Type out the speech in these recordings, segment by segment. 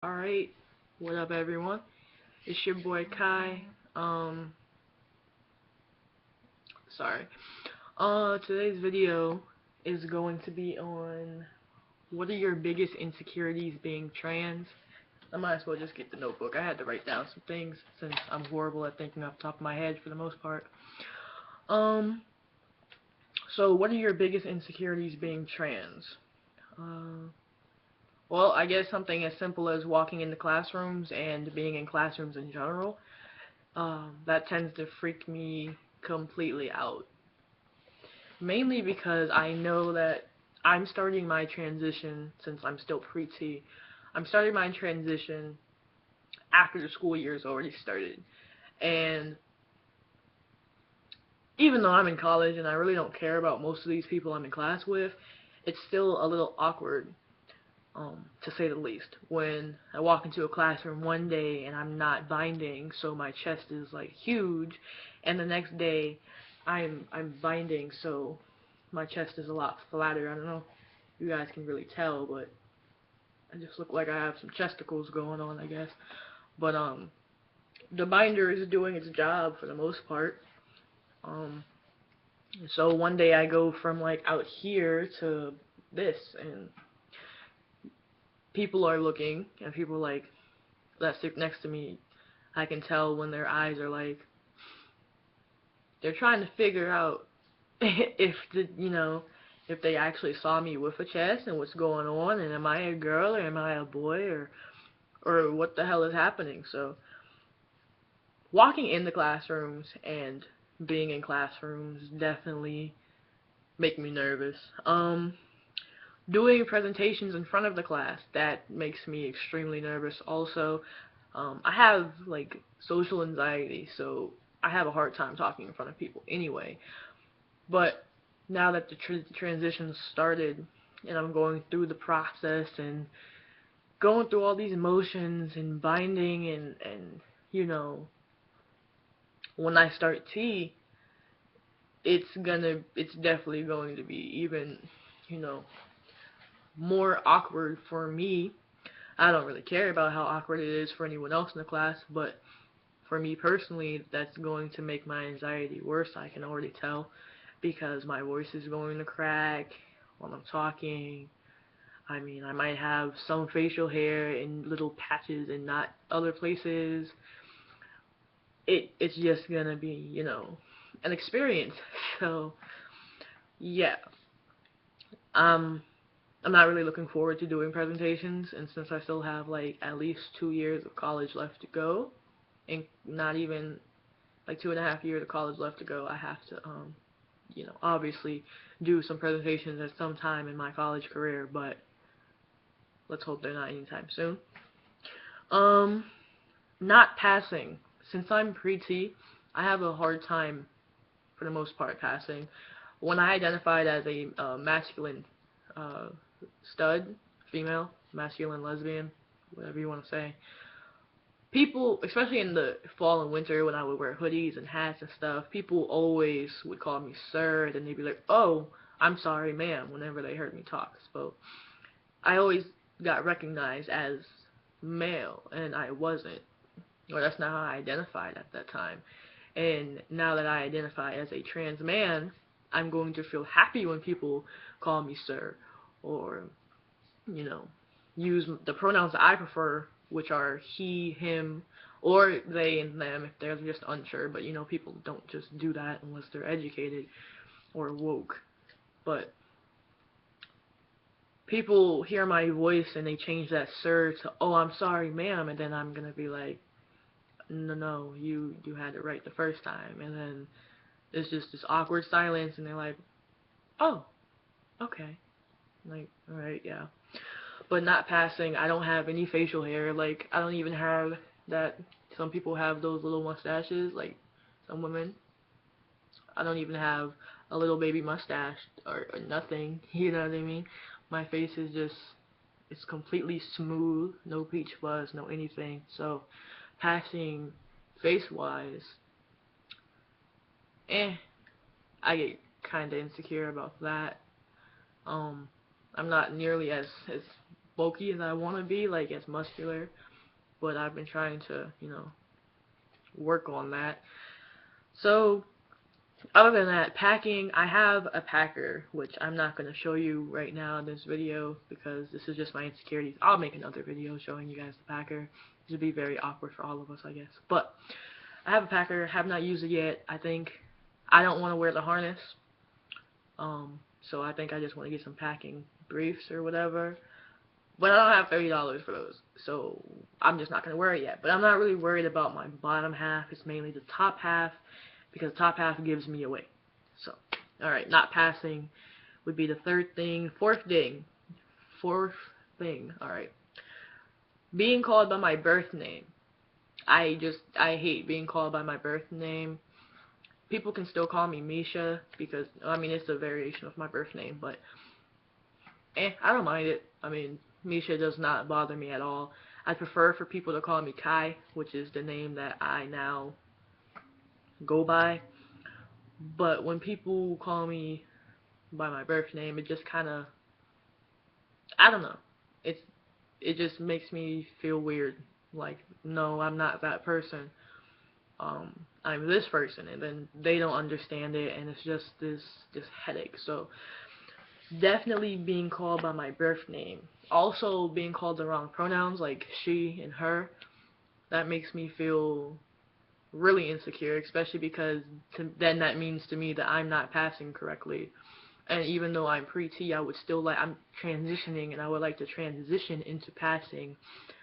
Alright, what up everyone? It's your boy Kai. Um, sorry. Today's video is going to be on what are your biggest insecurities being trans? I might as well just get the notebook. I had to write down some things since I'm horrible at thinking off the top of my head for the most part. Um, so what are your biggest insecurities being trans? Uh, well, I guess something as simple as walking into classrooms and being in classrooms in general. That tends to freak me completely out. Mainly because I know that I'm starting my transition since I'm still pre-T. I'm starting my transition after the school year has already started. And even though I'm in college and I really don't care about most of these people I'm in class with, it's still a little awkward, to say the least. When I walk into a classroom one day and I'm not binding, so my chest is like huge, and the next day I'm binding, so my chest is a lot flatter. I don't know if you guys can really tell, but I just look like I have some chesticles going on, I guess. But the binder is doing its job for the most part. Um, so one day I go from like out here to this, and people are looking, and people like that sit next to me, I can tell when their eyes are like, they're trying to figure out if if they actually saw me with a chest and what's going on, and am I a girl or am I a boy, or what the hell is happening. So walking in the classrooms and being in classrooms definitely make me nervous. Doing presentations in front of the class, that makes me extremely nervous also. I have like social anxiety, so I have a hard time talking in front of people anyway. But now that the transition started and I'm going through the process and going through all these emotions and binding and you know, when I start T, it's definitely going to be even, you know, more awkward for me. I don't really care about how awkward it is for anyone else in the class, but for me personally, that's going to make my anxiety worse. I can already tell because my voice is going to crack while I'm talking. I mean, I might have some facial hair in little patches and not other places. It's just gonna be, an experience. So, yeah. Um, I'm not really looking forward to doing presentations, and since I still have like at least 2 years of college left to go, and not even like 2.5 years of college left to go, I have to, obviously do some presentations at some time in my college career, but let's hope they're not anytime soon. Um, Not passing. Since I'm pre-T, I have a hard time, for the most part, passing. When I identified as a masculine uh, stud, female, masculine lesbian, whatever you want to say, people, especially in the fall and winter when I would wear hoodies and hats and stuff, people always would call me sir, and then they'd be like, oh, I'm sorry, ma'am, whenever they heard me talk. So I always got recognized as male, and I wasn't. Or that's not how I identified at that time. And now that I identify as a trans man, I'm going to feel happy when people call me sir, or, you know, use the pronouns that I prefer, which are he, him, or they and them if they're just unsure. But, people don't just do that unless they're educated or woke. But people hear my voice and they change that sir to, oh, I'm sorry, ma'am, and then I'm going to be like, no, you had it right the first time. And then there's just this awkward silence, and they're like, oh, okay. Like, alright, yeah. But not passing, I don't have any facial hair. Like, I don't even have that. Some people have those little mustaches, like some women. I don't even have a little baby mustache or nothing. You know what I mean? My face is just, it's completely smooth, no peach fuzz, no anything. So, passing face-wise, eh, I get kind of insecure about that. Um, I'm not nearly as bulky as I want to be, like as muscular. But I've been trying to, work on that. So, other than that, packing, I have a packer, which I'm not going to show you right now in this video because this is just my insecurities. I'll make another video showing you guys the packer. This would be very awkward for all of us, I guess. But I have a packer, have not used it yet. I think I don't want to wear the harness. So I think I just want to get some packing briefs or whatever. But I don't have $30 for those, so I'm just not going to wear it yet. But I'm not really worried about my bottom half. It's mainly the top half, because the top half gives me away. So, alright, not passing would be the third thing. Fourth thing, alright. Being called by my birth name. I hate being called by my birth name. People can still call me Misha, because, I mean, it's a variation of my birth name, but, I don't mind it. I mean, Misha does not bother me at all. I prefer for people to call me Kai, which is the name that I now go by. But when people call me by my birth name, it just kind of, I don't know. It just makes me feel weird. Like, no, I'm not that person. I'm this person, and then they don't understand it, and it's just this headache. So definitely being called by my birth name. Also being called the wrong pronouns, like she and her. That makes me feel really insecure, especially because then that means to me that I'm not passing correctly. And even though I'm pre-T, I'm transitioning, and I would like to transition into passing.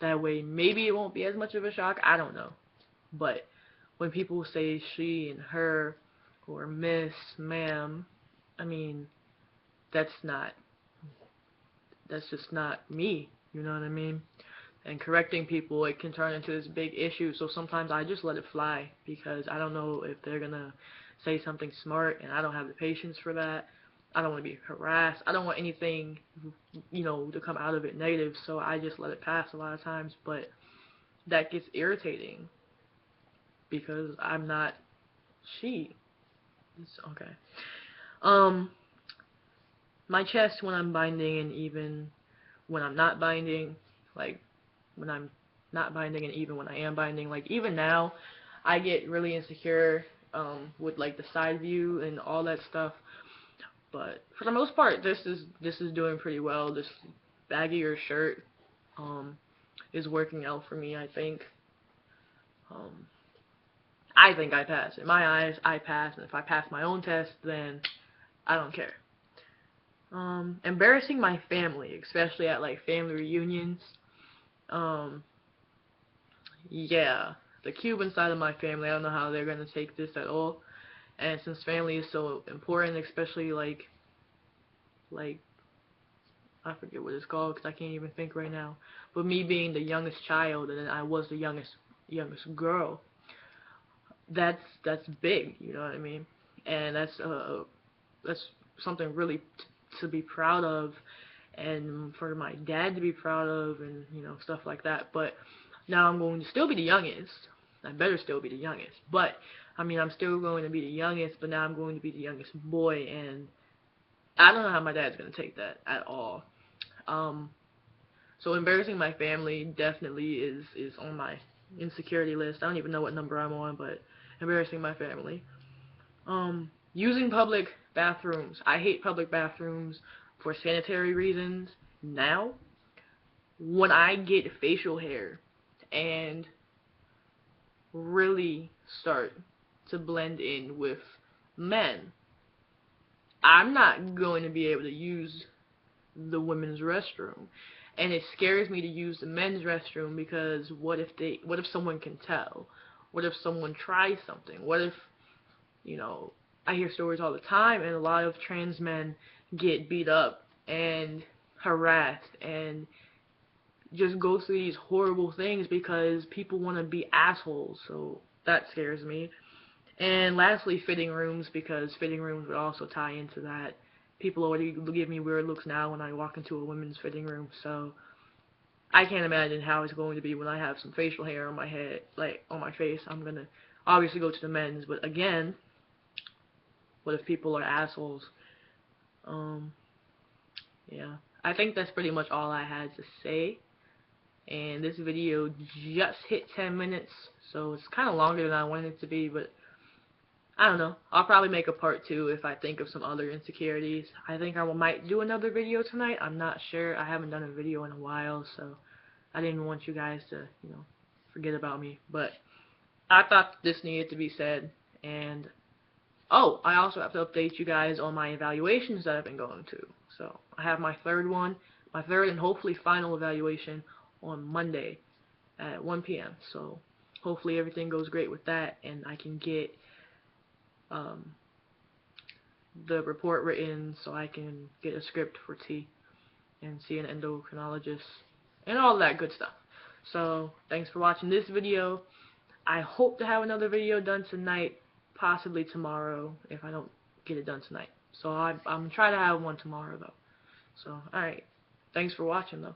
That way, maybe it won't be as much of a shock. I don't know. But when people say she and her, or miss, ma'am, I mean, that's just not me, you know what I mean? And correcting people, it can turn into this big issue, so sometimes I just let it fly, because I don't know if they're gonna say something smart, and I don't have the patience for that. I don't want to be harassed. I don't want anything, to come out of it negative, so I just let it pass a lot of times, but that gets irritating, because I'm not she. It's okay. My chest when I'm binding, and even when I'm not binding, like when I'm not binding and even when I am binding, like even now, I get really insecure with like the side view and all that stuff. But for the most part, this is doing pretty well. This baggier shirt is working out for me, I think. I think I pass. In my eyes, I pass, and if I pass my own test, then I don't care. Embarrassing my family, especially at like family reunions. Yeah, the Cuban side of my family, I don't know how they're gonna take this at all. And since family is so important, especially like I forget what it's called because I can't even think right now. But me being the youngest child, and then I was the youngest girl. That's big, you know what I mean? And that's something really to be proud of, and for my dad to be proud of, and stuff like that. But now I'm going to still be the youngest. I better still be the youngest. But I mean, I'm still going to be the youngest, but now I'm going to be the youngest boy, and I don't know how my dad's gonna take that at all. So embarrassing my family definitely is on my insecurity list. I don't even know what number I'm on, but embarrassing my family. Using public bathrooms. I hate public bathrooms for sanitary reasons. Now, when I get facial hair and really start to blend in with men, I'm not going to be able to use the women's restroom. And it scares me to use the men's restroom because what if someone can tell? What if someone tries something? What if, I hear stories all the time, and a lot of trans men get beat up and harassed and just go through these horrible things because people want to be assholes. So that scares me. And lastly, fitting rooms, because fitting rooms would also tie into that. People already give me weird looks now when I walk into a women's fitting room, so I can't imagine how it's going to be when I have some facial hair on my head, like on my face. I'm gonna obviously go to the men's, but again, what if people are assholes? Yeah, I think that's pretty much all I had to say. And this video just hit 10 minutes, so it's kind of longer than I wanted it to be, but I don't know. I'll probably make a part 2 if I think of some other insecurities. I think I might do another video tonight. I'm not sure. I haven't done a video in a while, so I didn't want you guys to, forget about me. But I thought this needed to be said. And, oh, I also have to update you guys on my evaluations that I've been going to. So I have my third and hopefully final evaluation on Monday at 1 p.m. So hopefully everything goes great with that, and I can get the report written so I can get a script for T and see an endocrinologist and all that good stuff. So thanks for watching this video. I hope to have another video done tonight, possibly tomorrow if I don't get it done tonight. So I'm trying to have one tomorrow though. So alright, thanks for watching though.